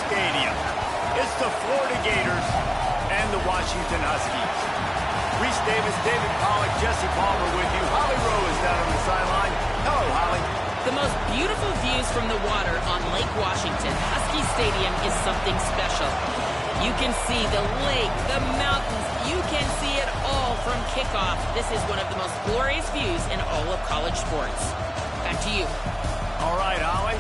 stadium. It's the Florida Gators and the Washington Huskies. Reese Davis, David Pollack, Jesse Palmer with you. Holly Rowe is down on the sideline. Hello, Holly. The most beautiful views from the water on Lake Washington. Husky Stadium is something special. You can see the lake, the mountains. You can see it all from kickoff. This is one of the most glorious views in all of college sports. Back to you. All right, Holly.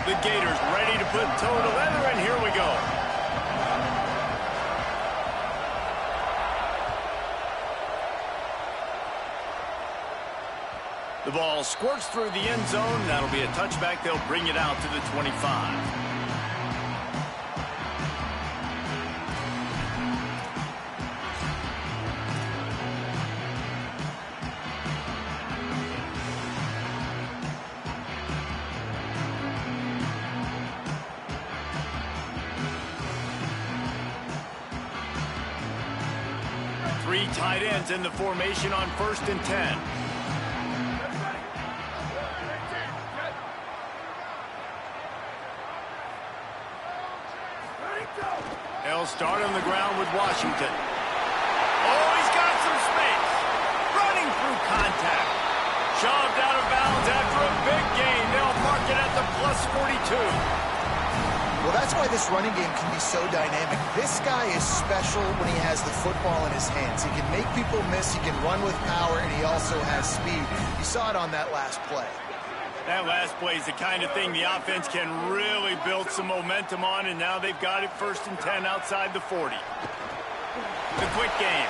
The Gators ready to put toe to leather, and here we go. The ball squirts through the end zone. That'll be a touchback. They'll bring it out to the 25. Three tight ends in the formation on 1st and 10. They'll start on the ground with Washington. Oh, he's got some space. Running through contact. Shoved out of bounds after a big gain. They'll mark it at the +42. Well, that's why this running game can be so dynamic. This guy is special when he has the football in his hands. He can make people miss, he can run with power, and he also has speed. You saw it on that last play. That last play is the kind of thing the offense can really build some momentum on, and now they've got it 1st and 10 outside the 40. The quick game.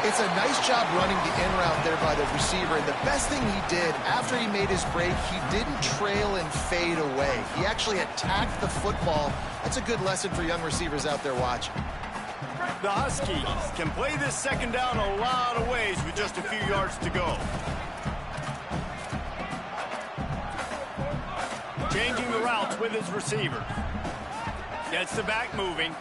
It's a nice job running the in route there by the receiver, and the best thing he did after he made his break, he didn't trail and fade away. He actually attacked the football. That's a good lesson for young receivers out there watching. The Huskies can play this second down a lot of ways with just a few yards to go. Changing the routes with his receivers. Gets the back moving.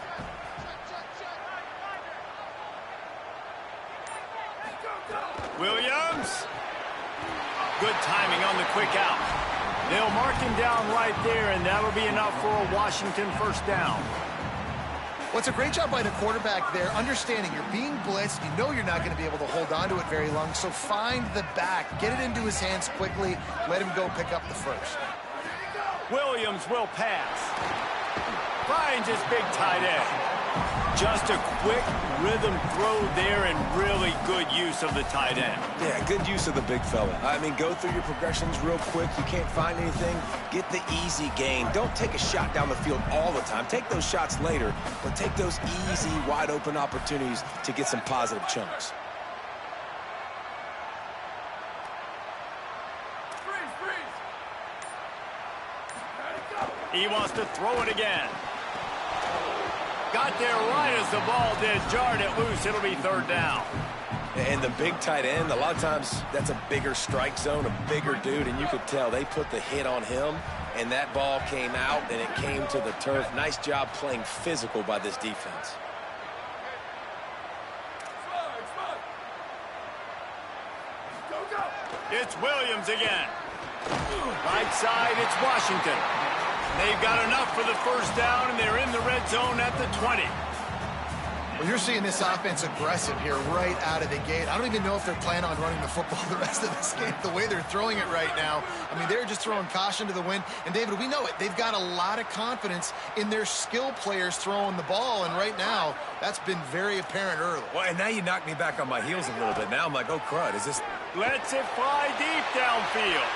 Williams. Good timing on the quick out. They'll mark him down right there, and that'll be enough for a Washington 1st down. Well, it's a great job by the quarterback there, understanding you're being blitzed. You know you're not going to be able to hold on to it very long, so find the back. Get it into his hands quickly. Let him go pick up the first. Williams will pass. Finds his big tight end. Just a quick rhythm throw there and really good use of the tight end. Yeah, good use of the big fella. I mean, go through your progressions real quick. You can't find anything, get the easy gain. Don't take a shot down the field all the time. Take those shots later, but take those easy, wide-open opportunities to get some positive chunks. He wants to throw it again. Got there right as the ball did. Jarred it loose. It'll be 3rd down. And the big tight end, a lot of times that's a bigger strike zone, a bigger dude, and you could tell they put the hit on him, and that ball came out, and it came to the turf. Nice job playing physical by this defense. It's Williams again. Right side, it's Washington. They've got enough for the 1st down, and they're in the red zone at the 20. Well, you're seeing this offense aggressive here right out of the gate. I don't even know if they're planning on running the football the rest of this game, the way they're throwing it right now. I mean, they're just throwing caution to the wind. And, David, we know it. They've got a lot of confidence in their skill players throwing the ball, and right now that's been very apparent early. Well, and now you knocked me back on my heels a little bit. Now I'm like, oh, crud, is this... Lets it fly deep downfield.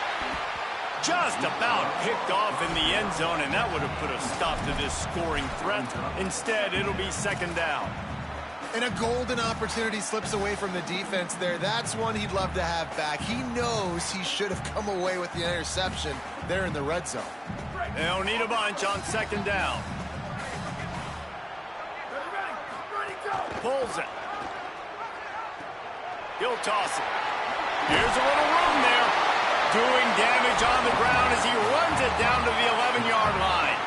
Just about picked off in the end zone, and that would have put a stop to this scoring threat. Instead, it'll be 2nd down. And a golden opportunity slips away from the defense there. That's one he'd love to have back. He knows he should have come away with the interception there in the red zone. They'll need a bunch on 2nd down. Pulls it. He'll toss it. Here's a little room there. Doing damage on the ground as he runs it down to the 11-yard line.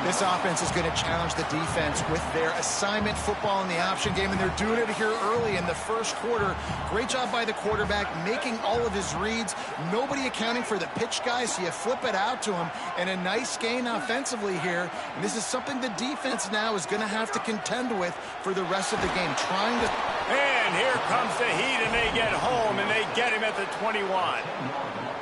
This offense is going to challenge the defense with their assignment football in the option game, and they're doing it here early in the first quarter. Great job by the quarterback, making all of his reads. Nobody accounting for the pitch guy, so you flip it out to him, and a nice gain offensively here. And this is something the defense now is going to have to contend with for the rest of the game, trying to... And here comes the heat, and they get home, and they get him at the 21.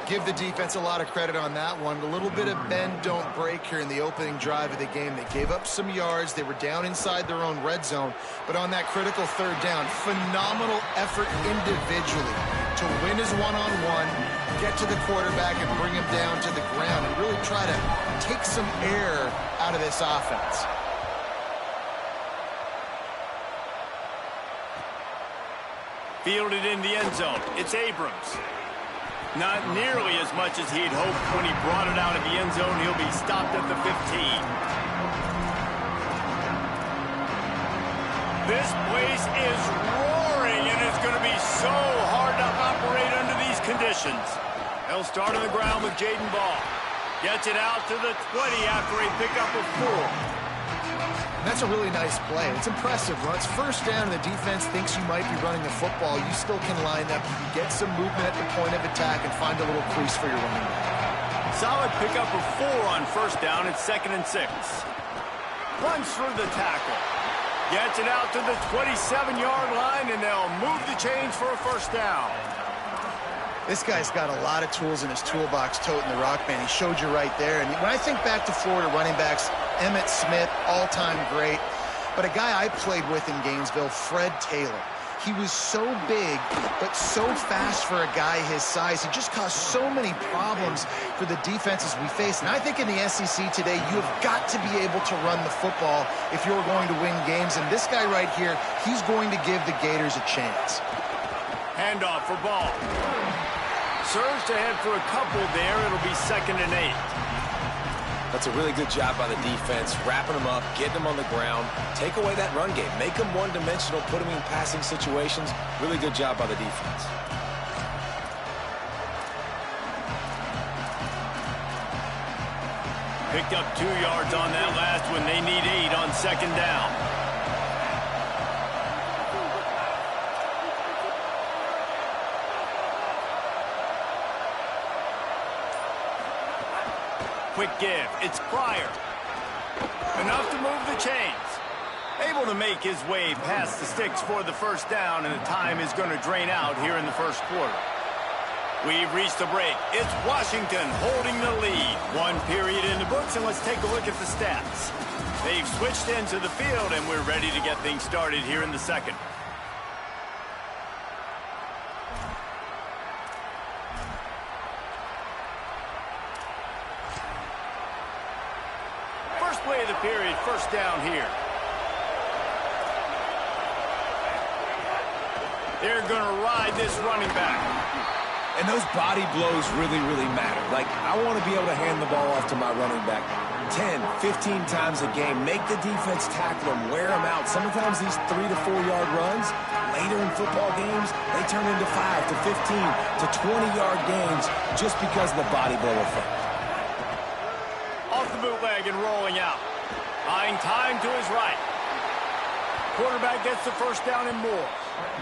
Give the defense a lot of credit on that one. A little bit of bend, don't break here in the opening drive of the game. They gave up some yards. They were down inside their own red zone. But on that critical third down, phenomenal effort individually to win his one-on-one, get to the quarterback and bring him down to the ground and really try to take some air out of this offense. Fielded in the end zone. It's Abrams. Not nearly as much as he'd hoped when he brought it out of the end zone. He'll be stopped at the 15. This place is roaring, and it's going to be so hard to operate under these conditions. They'll start on the ground with Jaden Ball. Gets it out to the 20 after a pickup of 4. That's a really nice play. It's impressive. When it's first down and the defense thinks you might be running the football, you still can line up. You get some movement at the point of attack and find a little crease for your running back. Solid pickup of 4 on first down. It's 2nd and 6. Runs through the tackle. Gets it out to the 27-yard line, and they'll move the chains for a first down. This guy's got a lot of tools in his toolbox toting the rock, man. He showed you right there. And when I think back to Florida running backs, Emmitt Smith, all-time great. But a guy I played with in Gainesville, Fred Taylor. He was so big, but so fast for a guy his size. He just caused so many problems for the defenses we face. And I think in the SEC today, you have got to be able to run the football if you're going to win games. And this guy right here, he's going to give the Gators a chance. Handoff for Ball. Surge to head for a couple there. It'll be 2nd and 8. That's a really good job by the defense, wrapping them up, getting them on the ground, take away that run game, make them one-dimensional, put them in passing situations. Really good job by the defense. Picked up 2 yards on that last one. They need 8 on 2nd down. Quick give. It's Pryor. Enough to move the chains. Able to make his way past the sticks for the first down, and the time is going to drain out here in the first quarter. We've reached the break. It's Washington holding the lead. 1 period in the books, and let's take a look at the stats. They've switched into the field, and we're ready to get things started here in the second. First play of the period, first down here. They're going to ride this running back. And those body blows really, really matter. Like, I want to be able to hand the ball off to my running back 10, 15 times a game. Make the defense tackle them, wear them out. Sometimes these 3 to 4 yard runs, later in football games, they turn into 5 to 15 to 20-yard gains just because of the body blow effect. Off the bootleg and rolling out. Buying time to his right. Quarterback gets the first down and more.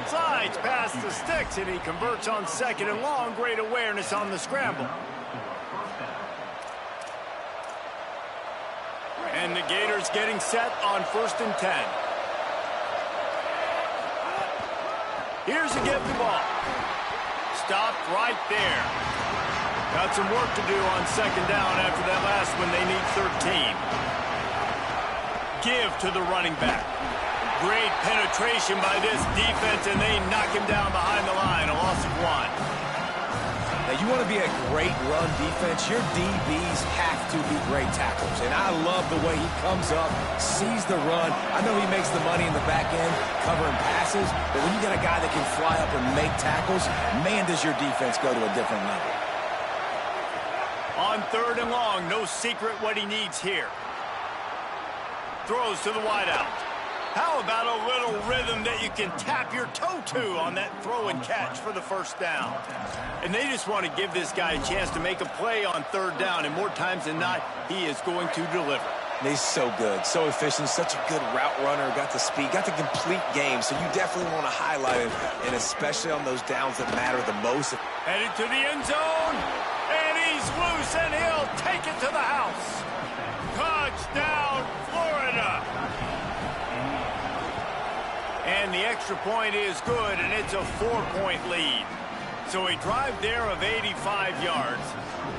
Slides past the sticks, and he converts on 2nd and long. Great awareness on the scramble. And the Gators getting set on 1st and 10. Here's a give the ball. Stopped right there. Got some work to do on 2nd down after that last one. They need 13. Give to the running back. Great penetration by this defense, and they knock him down behind the line. A loss of 1. Now, you want to be a great run defense, your DBs have to be great tacklers. And I love the way he comes up, sees the run. I know he makes the money in the back end covering passes, but when you got a guy that can fly up and make tackles, man, does your defense go to a different level. On 3rd and long, no secret what he needs here. Throws to the wideout. How about a little rhythm that you can tap your toe to on that throw and catch for the first down? And they just want to give this guy a chance to make a play on third down, and more times than not, he is going to deliver. He's so good, so efficient, such a good route runner, got the speed, got the complete game, so you definitely want to highlight him, and especially on those downs that matter the most. Headed to the end zone, and he's loose, and he'll take it to the house. Touchdown, Florida! And the extra point is good, and it's a 4-point lead. So a drive there of 85 yards,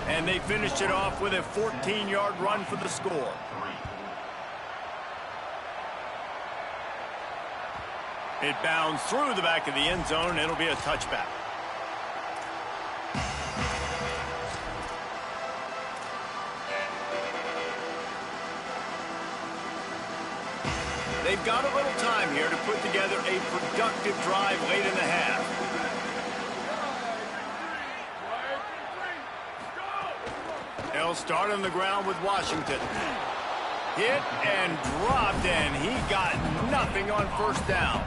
and they finished it off with a 14-yard run for the score. It bounds through the back of the end zone. It'll be a touchback. They've got a little time here to put together a productive drive late in the half. They'll start on the ground with Washington. Hit and dropped, and he got nothing on first down.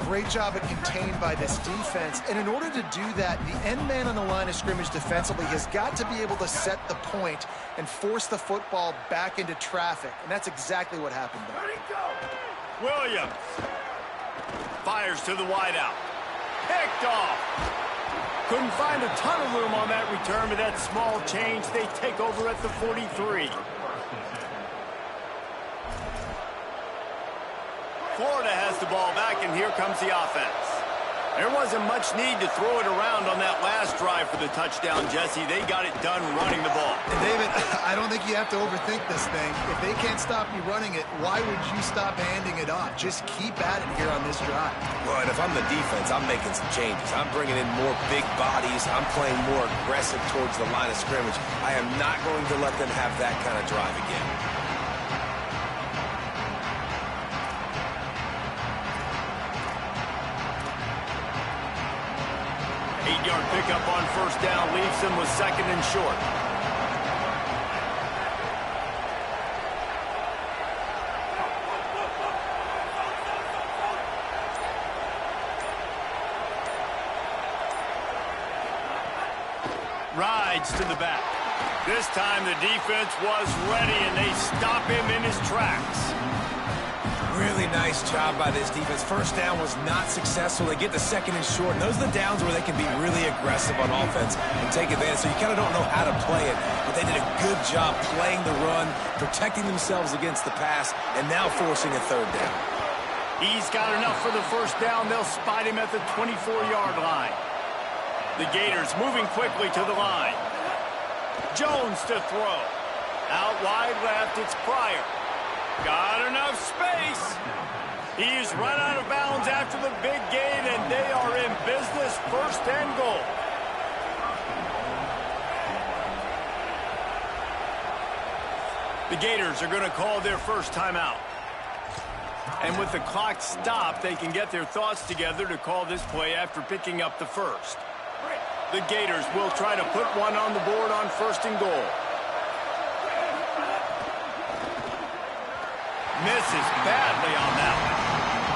Great job at contained by this defense. And in order to do that, the end man on the line of scrimmage defensively has got to be able to set the point and force the football back into traffic. And that's exactly what happened there. Williams fires to the wideout. Picked off. Couldn't find a ton of room on that return, but that small change, they take over at the 43. Florida has the ball back, and here comes the offense. There wasn't much need to throw it around on that last drive for the touchdown, Jesse. They got it done running the ball. And David, I don't think you have to overthink this thing. If they can't stop you running it, why would you stop handing it off? Just keep at it here on this drive. Well, and if I'm the defense, I'm making some changes. I'm bringing in more big bodies. I'm playing more aggressive towards the line of scrimmage. I am not going to let them have that kind of drive again. 8-yard pickup on first down leaves them with second and short. Rides to the back. This time the defense was ready, and they stop him in his tracks. Really nice job by this defense. First down was not successful. They get the second and short. And those are the downs where they can be really aggressive on offense and take advantage. So you kind of don't know how to play it. But they did a good job playing the run, protecting themselves against the pass, and now forcing a third down. He's got enough for the first down. They'll spot him at the 24-yard line. The Gators moving quickly to the line. Jones to throw. Out wide left, it's Pryor. Got enough space. He's run out of bounds after the big gain, and they are in business, first and goal. The Gators are going to call their first timeout. And with the clock stopped, they can get their thoughts together to call this play after picking up the first. The Gators will try to put one on the board on first and goal. Misses badly on that one.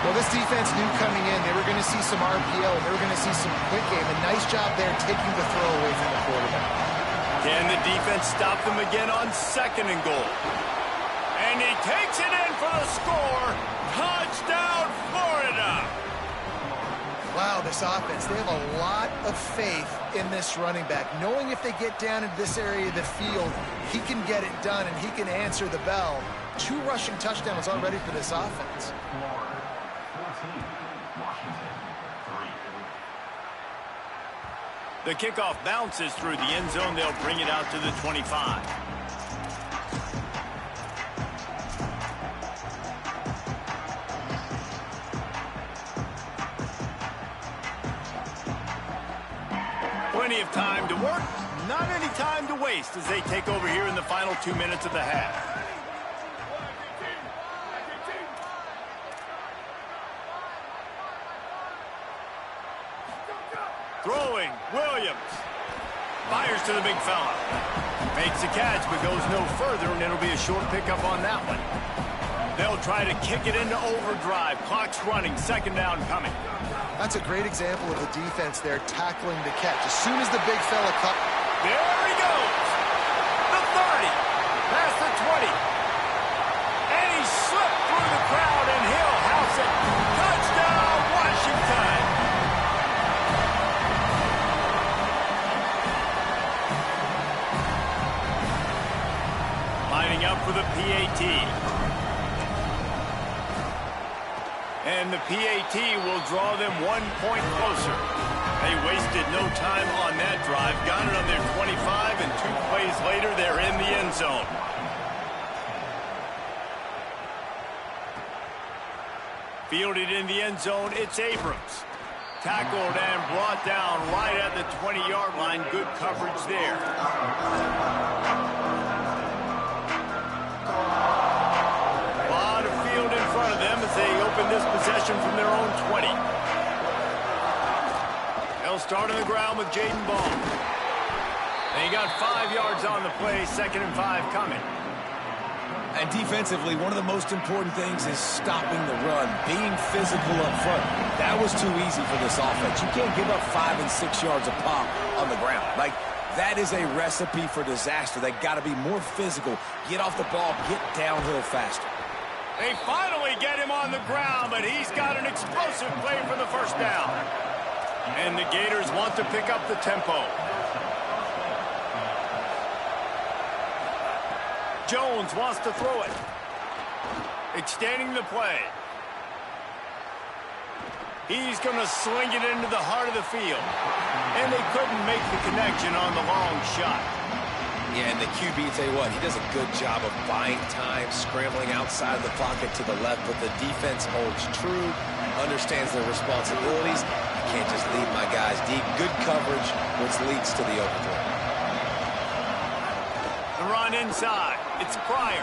Well, this defense knew coming in they were going to see some RPO, and they were going to see some quick game. A nice job there taking the throw away from the quarterback. Can the defense stop them again on second and goal? And he takes it in for the score. Touchdown, Florida! Wow, this offense, they have a lot of faith in this running back. Knowing if they get down into this area of the field, he can get it done and he can answer the bell. 2 rushing touchdowns already for this offense. The kickoff bounces through the end zone. They'll bring it out to the 25. Plenty of time to work, not any time to waste as they take over here in the final 2 minutes of the half. Throwing, Williams. Fires to the big fella. Makes the catch, but goes no further, and it'll be a short pickup on that one. They'll try to kick it into overdrive. Clock's running. Second down coming. That's a great example of the defense there tackling the catch. As soon as the big fella cut. There he goes. The 30. Past the 20. And he slipped through the crowd, and he'll house it. Touchdown, Washington. Lining up for the PAT. And the PAT will draw them 1 point closer. They wasted no time on that drive. Got it on their 25, and 2 plays later, they're in the end zone. Fielded in the end zone, it's Abrams. Tackled and brought down right at the 20-yard line. Good coverage there. They open this possession from their own 20. They'll start on the ground with Jaden Ball. They got 5 yards on the play, 2nd and 5 coming. And defensively, one of the most important things is stopping the run, being physical up front. That was too easy for this offense. You can't give up 5 and 6 yards a pop on the ground. Like, that is a recipe for disaster. They got to be more physical, get off the ball, get downhill faster. They finally get him on the ground, but he's got an explosive play for the first down. And the Gators want to pick up the tempo. Jones wants to throw it. Extending the play. He's going to sling it into the heart of the field. And they couldn't make the connection on the long shot. Yeah, and the QB, tell you what, he does a good job of buying time, scrambling outside of the pocket to the left, but the defense holds true, understands their responsibilities. You can't just leave my guys deep. Good coverage, which leads to the overthrow. The run inside. It's Pryor.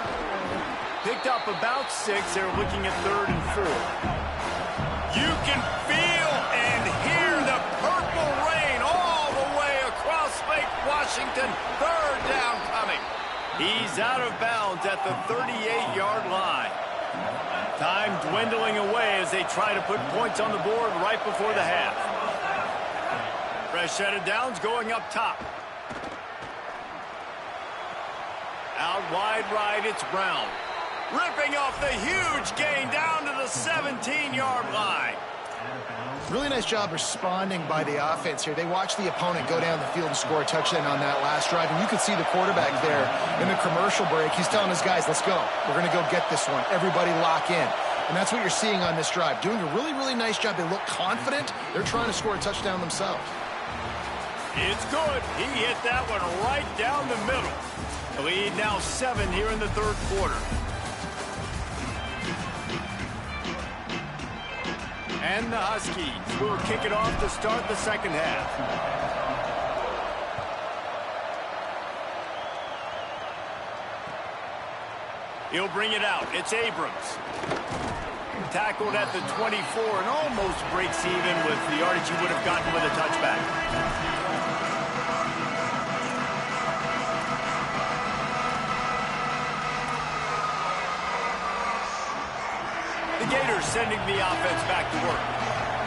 Picked up about 6. They're looking at 3rd and 4. You can feel and hear the purple rain all the way across Lake Washington. 3rd down coming. He's out of bounds at the 38-yard line. Time dwindling away as they try to put points on the board right before the half. Fresh set of downs going up top. Out wide right, it's Brown. Ripping off the huge gain down to the 17-yard line. Really nice job responding by the offense here. They watched the opponent go down the field and score a touchdown on that last drive. And you could see the quarterback there in the commercial break. He's telling his guys, let's go. We're going to go get this one. Everybody lock in. And that's what you're seeing on this drive. Doing a really, really nice job. They look confident. They're trying to score a touchdown themselves. It's good. He hit that one right down the middle. The lead now 7 here in the 3rd quarter. And the Huskies will kick it off to start the 2nd half. He'll bring it out. It's Abrams. Tackled at the 24 and almost breaks even with the yardage he would have gotten with a touchback. The Gators sending the offense back to work.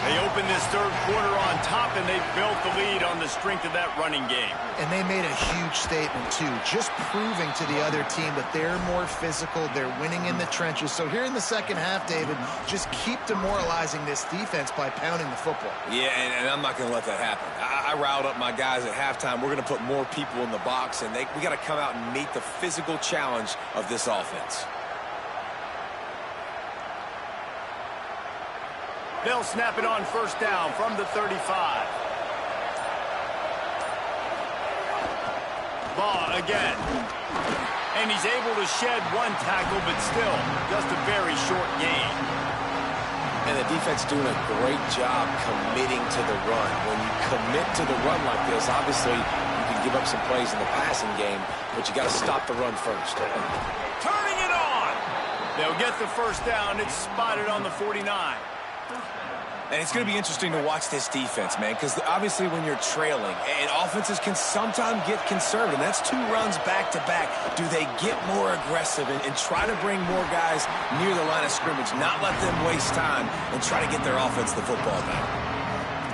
They open this 3rd quarter on top, and they built the lead on the strength of that running game. And they made a huge statement, too, just proving to the other team that they're more physical, they're winning in the trenches. So here in the 2nd half, David, just keep demoralizing this defense by pounding the football. Yeah, and I'm not going to let that happen. I riled up my guys at halftime. We're going to put more people in the box, and we got to come out and meet the physical challenge of this offense. They'll snap it on 1st down from the 35. Ball again. And he's able to shed 1 tackle, but still just a very short gain. And the defense doing a great job committing to the run. When you commit to the run like this, obviously you can give up some plays in the passing game, but you got to stop the run first. Turning it on. They'll get the 1st down. It's spotted on the 49. And it's going to be interesting to watch this defense, man, because obviously when you're trailing, and offenses can sometimes get conservative. That's 2 runs back-to-back. Do they get more aggressive and try to bring more guys near the line of scrimmage, not let them waste time, and try to get their offense the football back?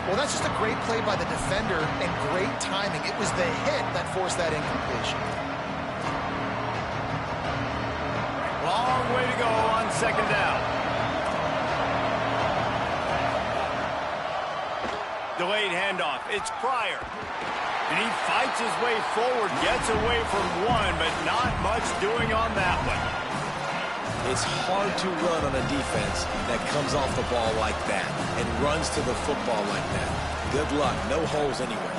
Well, that's just a great play by the defender and great timing. It was the hit that forced that incompletion. Long way to go on second down. Delayed handoff. It's Pryor. And he fights his way forward, gets away from one, but not much doing on that one. It's hard to run on a defense that comes off the ball like that and runs to the football like that. Good luck. No holes anyway.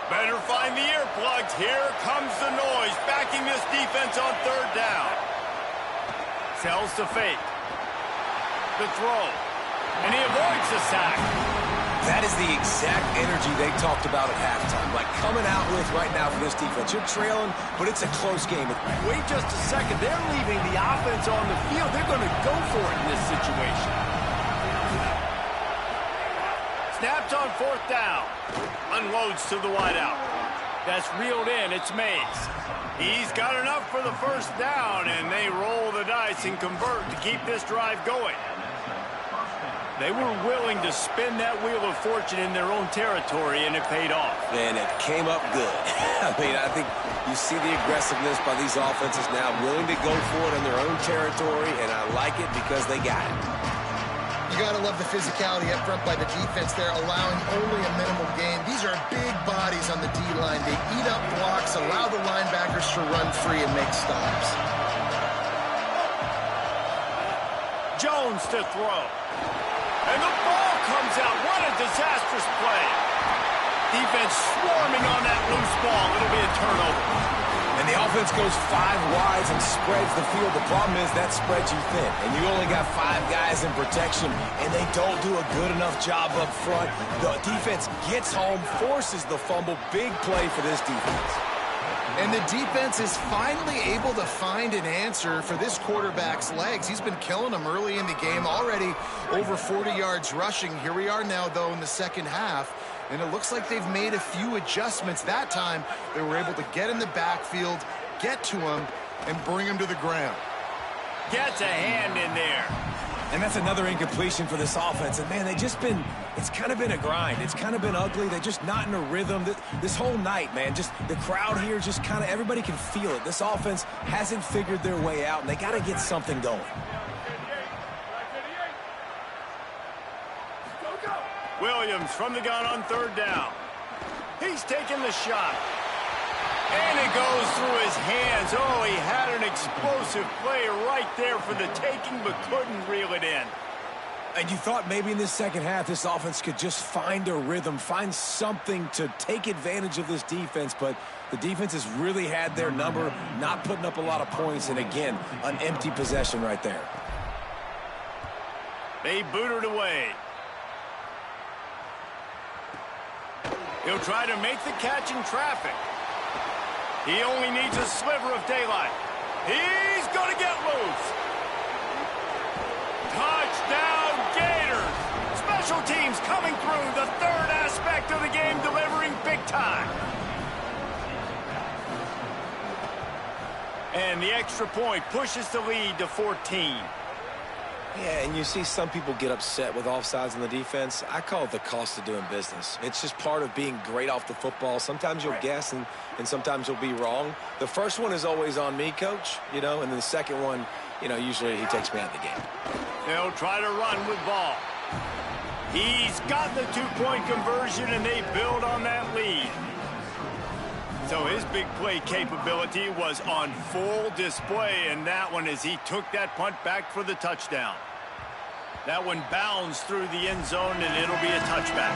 Better find the earplugs. Here comes the noise, backing this defense on third down. Sells to fake. The throw. And he avoids the sack. That is the exact energy they talked about at halftime. Like coming out with right now for this defense. You're trailing, but it's a close game. Wait just a second. They're leaving the offense on the field. They're going to go for it in this situation. Snaps on fourth down. Unloads to the wideout. That's reeled in. It's Mays. He's got enough for the first down, and they roll the dice and convert to keep this drive going. They were willing to spin that wheel of fortune in their own territory, and it paid off. And it came up good. I mean, I think you see the aggressiveness by these offenses now, willing to go for it in their own territory, and I like it because they got it. You got to love the physicality up front by the defense there, allowing only a minimal gain. These are big bodies on the D-line. They eat up blocks, allow the linebackers to run free and make stops. Jones to throw. And the ball comes out. What a disastrous play. Defense swarming on that loose ball. It'll be a turnover. And the offense goes 5 wides and spreads the field. The problem is that spreads you thin. And you only got 5 guys in protection, and they don't do a good enough job up front. The defense gets home, forces the fumble. Big play for this defense. And the defense is finally able to find an answer for this quarterback's legs. He's been killing them early in the game, already over 40 yards rushing. Here we are now, though, in the second half. And it looks like they've made a few adjustments. That time, they were able to get in the backfield, get to him, and bring him to the ground. Gets a hand in there. And that's another incompletion for this offense. And, man, it's kind of been a grind. It's kind of been ugly. They're just not in a rhythm. This whole night, man, just the crowd here just kind of, everybody can feel it. This offense hasn't figured their way out, and they got to get something going. Williams from the gun on third down. He's taking the shot. And it goes through his hands. Oh, he had an explosive play right there for the taking, but couldn't reel it in. And you thought maybe in this second half this offense could just find a rhythm, find something to take advantage of this defense, but the defense has really had their number, not putting up a lot of points, and again, an empty possession right there. They boot it away. He'll try to make the catch in traffic. He only needs a sliver of daylight. He's going to get loose. Touchdown, Gators. Special teams coming through. The third aspect of the game, delivering big time. And the extra point pushes the lead to 14. Yeah, and you see some people get upset with offsides on the defense. I call it the cost of doing business. It's just part of being great off the football. Sometimes you'll guess and sometimes you'll be wrong. The first one is always on me, Coach, and then the second one, usually he takes me out of the game. They'll try to run with ball. He's got the two-point conversion, and they build on that lead. So his big play capability was on full display in that one as he took that punt back for the touchdown. That one bounds through the end zone, and it'll be a touchback.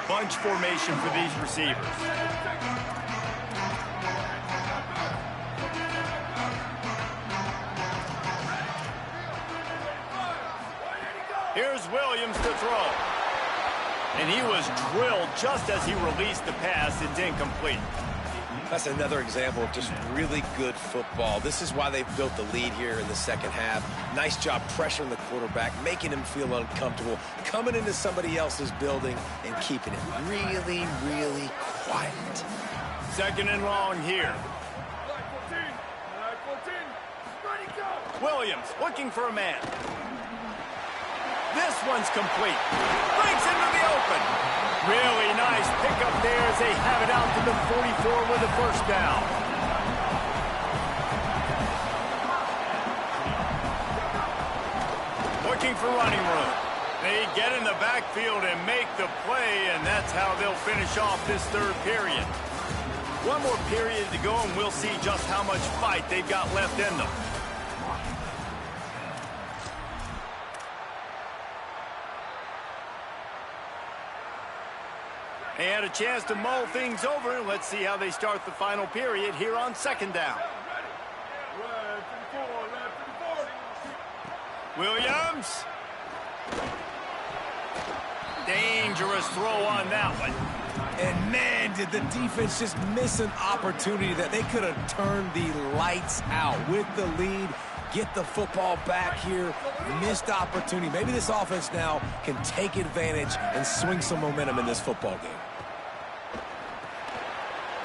Bunch formation for these receivers. Here's Williams to throw. And he was drilled just as he released the pass. It's incomplete. That's another example of just really good football. This is why they've built the lead here in the second half. Nice job pressuring the quarterback, making him feel uncomfortable, coming into somebody else's building and keeping it really, really quiet. Second and long here. Williams looking for a man. This one's complete. Breaks into the open. Really nice pickup there as they have it out to the 44 with a first down. Looking for running room. They get in the backfield and make the play, and that's how they'll finish off this third period. One more period to go, and we'll see just how much fight they've got left in them. They had a chance to mull things over. Let's see how they start the final period here on second down. Williams. Dangerous throw on that one. And man, did the defense just miss an opportunity that they could have turned the lights out with the lead. Get the football back here. Missed opportunity. Maybe this offense now can take advantage and swing some momentum in this football game.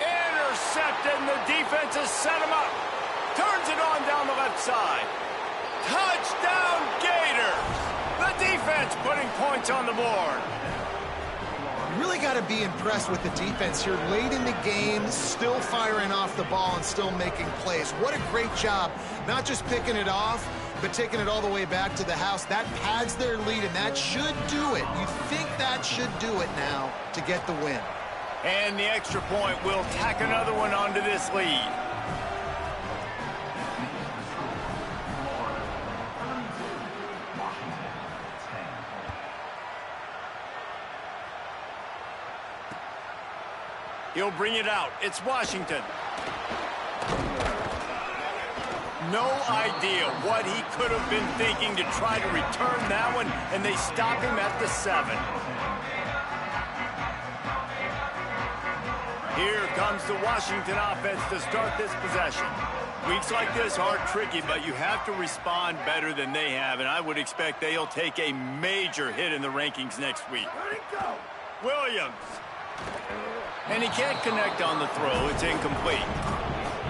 Intercepted, and the defense has set him up. Turns it on down the left side. Touchdown Gators! The defense putting points on the board. You really got to be impressed with the defense here late in the game, still firing off the ball and still making plays. What a great job, not just picking it off, but taking it all the way back to the house. That pads their lead, and that should do it. You think that should do it now to get the win. And the extra point will tack another one onto this lead. He'll bring it out. It's Washington. No idea what he could have been thinking to try to return that one, and they stop him at the 7. Here comes the Washington offense to start this possession. Weeks like this are tricky, but you have to respond better than they have, and I would expect they'll take a major hit in the rankings next week. Williams. And he can't connect on the throw. It's incomplete.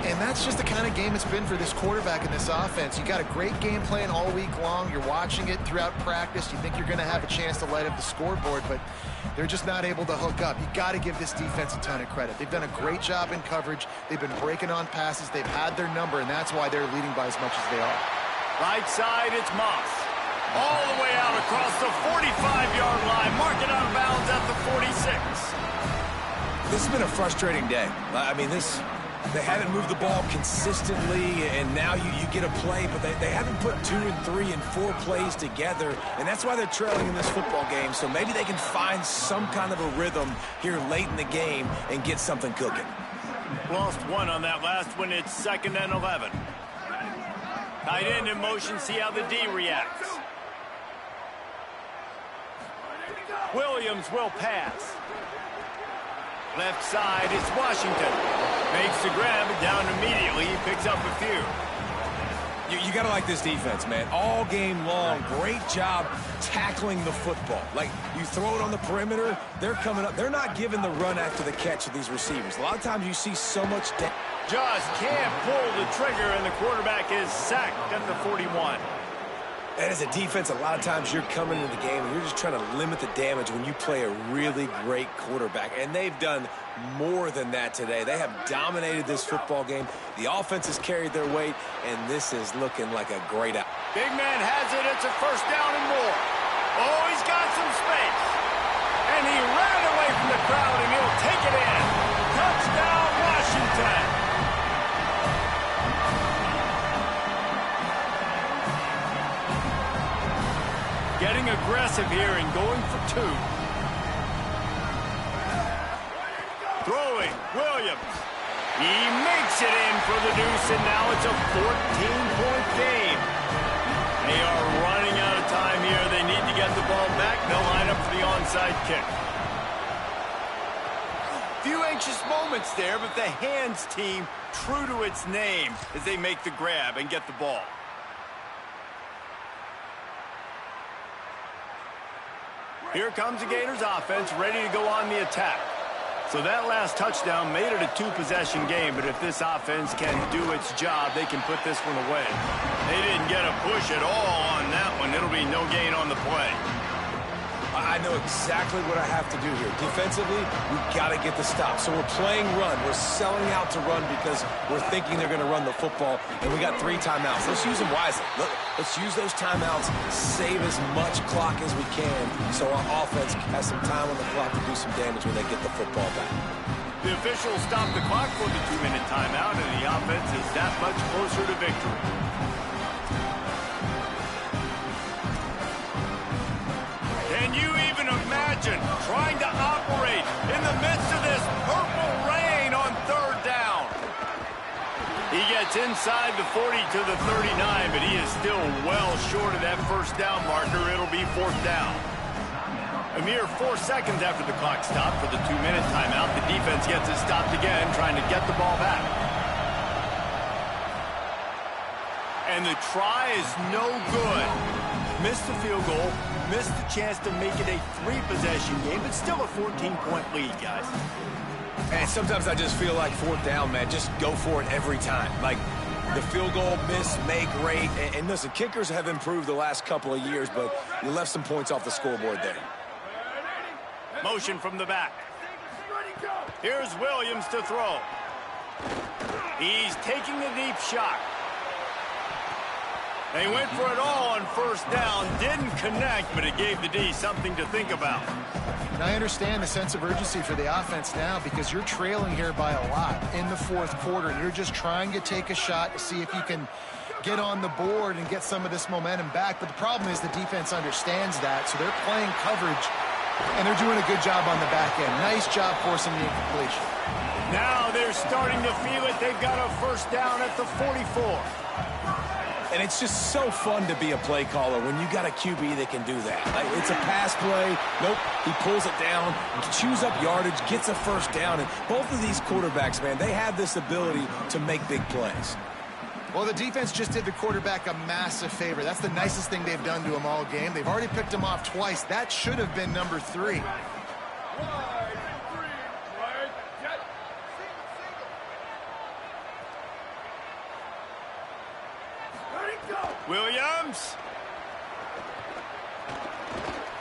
And that's just the kind of game it's been for this quarterback in this offense. You got a great game plan all week long. You're watching it throughout practice. You think you're going to have a chance to light up the scoreboard, but they're just not able to hook up. You got to give this defense a ton of credit. They've done a great job in coverage. They've been breaking on passes. They've had their number, and that's why they're leading by as much as they are. Right side, it's Moss. All the way out across the 45-yard line. Mark it out of bounds at the 46. This has been a frustrating day. I mean, they haven't moved the ball consistently, and now you get a play, but they haven't put 2 and 3 and 4 plays together, and that's why they're trailing in this football game. So maybe they can find some kind of a rhythm here late in the game and get something cooking. Lost one on that last one. It's 2nd and 11. Tight end in motion. See how the D reacts. Williams will pass. Left side, it's Washington. Makes the grab, down immediately. He picks up a few. You got to like this defense, man. All game long, great job tackling the football. Like, you throw it on the perimeter, they're coming up. They're not giving the run after the catch of these receivers. A lot of times you see so much. Just can't pull the trigger, and the quarterback is sacked at the 41. And as a defense, a lot of times you're coming into the game and you're just trying to limit the damage when you play a really great quarterback. And they've done more than that today. They have dominated this football game. The offense has carried their weight, and this is looking like a great out. Big man has it. It's a first down and more. Oh, he's got some space. And he ran away from the crowd, and he'll take it in. Touchdown, Washington. Getting aggressive here and going for 2. Throwing, Williams. He makes it in for the deuce, and now it's a 14-point game. They are running out of time here. They need to get the ball back. They'll line up for the onside kick. Few anxious moments there, but the hands team true to its name as they make the grab and get the ball. Here comes the Gators offense ready to go on the attack. So that last touchdown made it a two-possession game, but if this offense can do its job, they can put this one away. They didn't get a push at all on that one. It'll be no gain on the play. I know exactly what I have to do here. Defensively, we've got to get the stop. So we're playing run. We're selling out to run because we're thinking they're going to run the football, and we got 3 timeouts. Let's use them wisely. Look, let's use those timeouts, save as much clock as we can so our offense has some time on the clock to do some damage when they get the football back. The officials stopped the clock for the 2-minute timeout, and the offense is that much closer to victory. Can you even imagine trying to operate in the midst of this purple rain on 3rd down? He gets inside the 40 to the 39, but he is still well short of that first down marker. It'll be 4th down. A mere 4 seconds after the clock stopped for the 2-minute timeout, the defense gets it stopped again, trying to get the ball back. And the try is no good. Missed the field goal, missed the chance to make it a 3-possession game, but still a 14-point lead, guys. And sometimes I just feel like 4th down, man. Just go for it every time. Like the field goal, miss, make, rate. And listen, kickers have improved the last couple of years, but you left some points off the scoreboard there. Motion from the back. Here's Williams to throw. He's taking a deep shot. They went for it all on 1st down, didn't connect, but it gave the D something to think about. And I understand the sense of urgency for the offense now because you're trailing here by a lot in the 4th quarter, and you're just trying to take a shot to see if you can get on the board and get some of this momentum back. But the problem is the defense understands that, so they're playing coverage, and they're doing a good job on the back end. Nice job forcing the incompletion. Now they're starting to feel it. They've got a 1st down at the 44. And it's just so fun to be a play caller when you got a QB that can do that. Like, it's a pass play. Nope, he pulls it down, chews up yardage, gets a 1st down. And both of these quarterbacks, man, they have this ability to make big plays. Well, the defense just did the quarterback a massive favor. That's the nicest thing they've done to him all game. They've already picked him off twice. That should have been number 3. Williams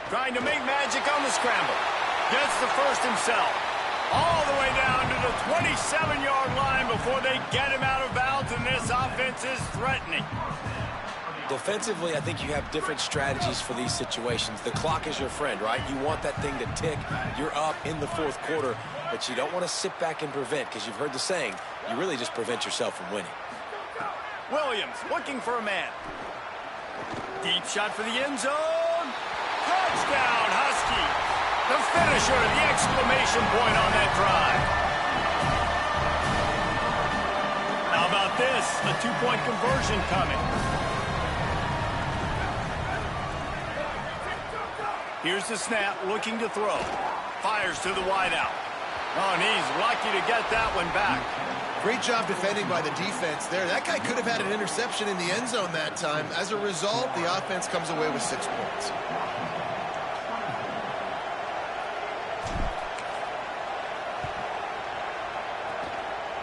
trying to make magic on the scramble. Gets the 1st himself. All the way down to the 27-yard line before they get him out of bounds, and this offense is threatening. Defensively, I think you have different strategies for these situations. The clock is your friend, right? You want that thing to tick. You're up in the 4th quarter, but you don't want to sit back and prevent, because you've heard the saying, you really just prevent yourself from winning. Williams looking for a man. Deep shot for the end zone. Touchdown, Husky. The finisher, the exclamation point on that drive. How about this? A 2-point conversion coming. Here's the snap, looking to throw. Fires to the wideout. Oh, and he's lucky to get that one back. Great job defending by the defense there. That guy could have had an interception in the end zone that time. As a result, the offense comes away with 6 points.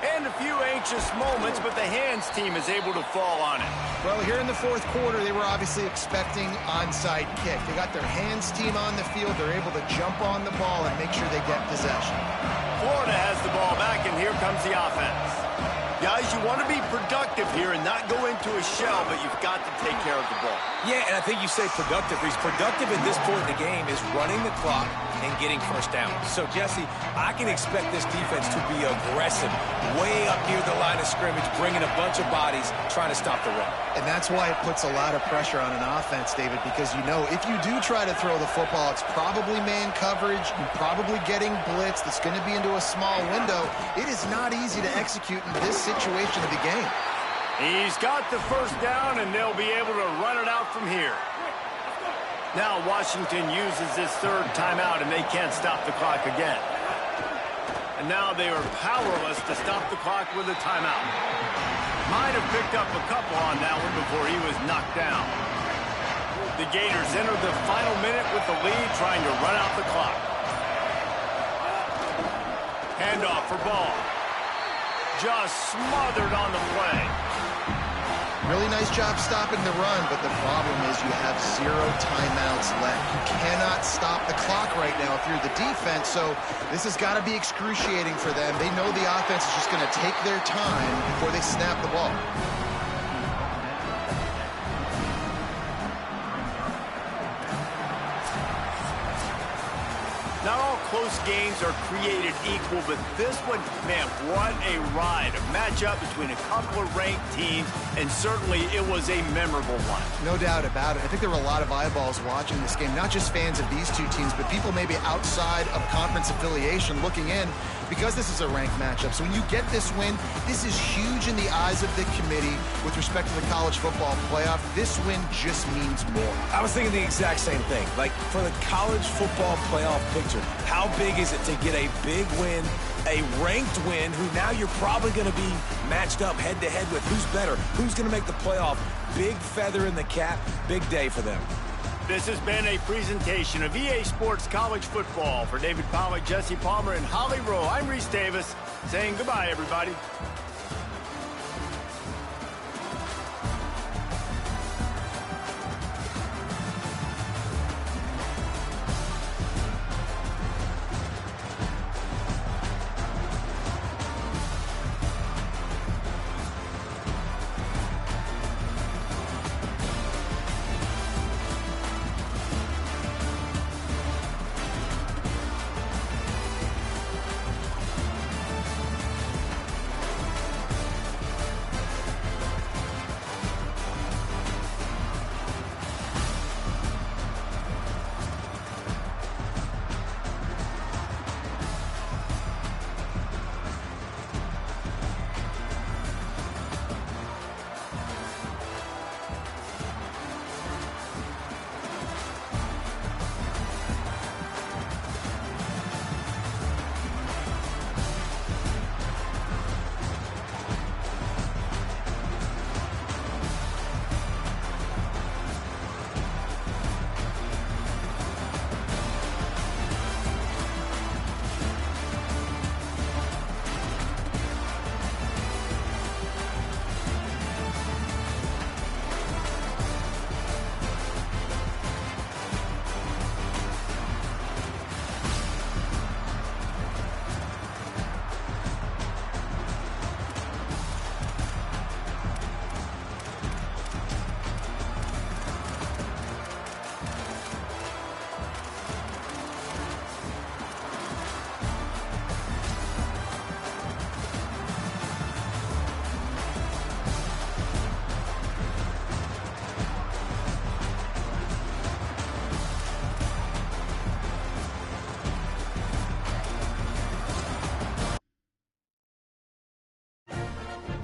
And a few anxious moments, but the hands team is able to fall on it. Well, here in the 4th quarter, they were obviously expecting onside kick. They got their hands team on the field. They're able to jump on the ball and make sure they get possession. Florida has the ball back, and here comes the offense. Guys, you want to be productive here and not go into a shell, but you've got to take care of the ball. Yeah, and I think you say productive. He's productive at this point in the game is running the clock and getting 1st down. So, Jesse, I can expect this defense to be aggressive, way up near the line of scrimmage, bringing a bunch of bodies, trying to stop the run. And that's why it puts a lot of pressure on an offense, David, because you know if you do try to throw the football, it's probably man coverage, you're probably getting blitz, that's going to be into a small window. It is not easy to execute in this situation of the game. He's got the 1st down, and they'll be able to run it out from here. Now Washington uses this third timeout, and they can't stop the clock again. And now they are powerless to stop the clock with a timeout. Might have picked up a couple on that one before he was knocked down. The Gators enter the final minute with the lead, trying to run out the clock. Handoff for Ball. Just smothered on the play. Really nice job stopping the run, but the problem is you have 0 timeouts left. You cannot stop the clock right now if you're the defense, so this has got to be excruciating for them. They know the offense is just going to take their time before they snap the ball. Not all close games are created equal, but this one, man, what a ride. A matchup between a couple of ranked teams, and certainly it was a memorable one. No doubt about it. I think there were a lot of eyeballs watching this game, not just fans of these two teams, but people maybe outside of conference affiliation looking in, because this is a ranked matchup. So when you get this win, this is huge in the eyes of the committee with respect to the college football playoff. This win just means more. I was thinking the exact same thing. Like, for the college football playoff picture, how big is it to get a big win, a ranked win, who now you're probably going to be matched up head-to-head with who's better, who's going to make the playoff. Big feather in the cap, big day for them. This has been a presentation of EA Sports College Football. For David Pollack, Jesse Palmer, and Holly Rowe, I'm Reese Davis saying goodbye, everybody.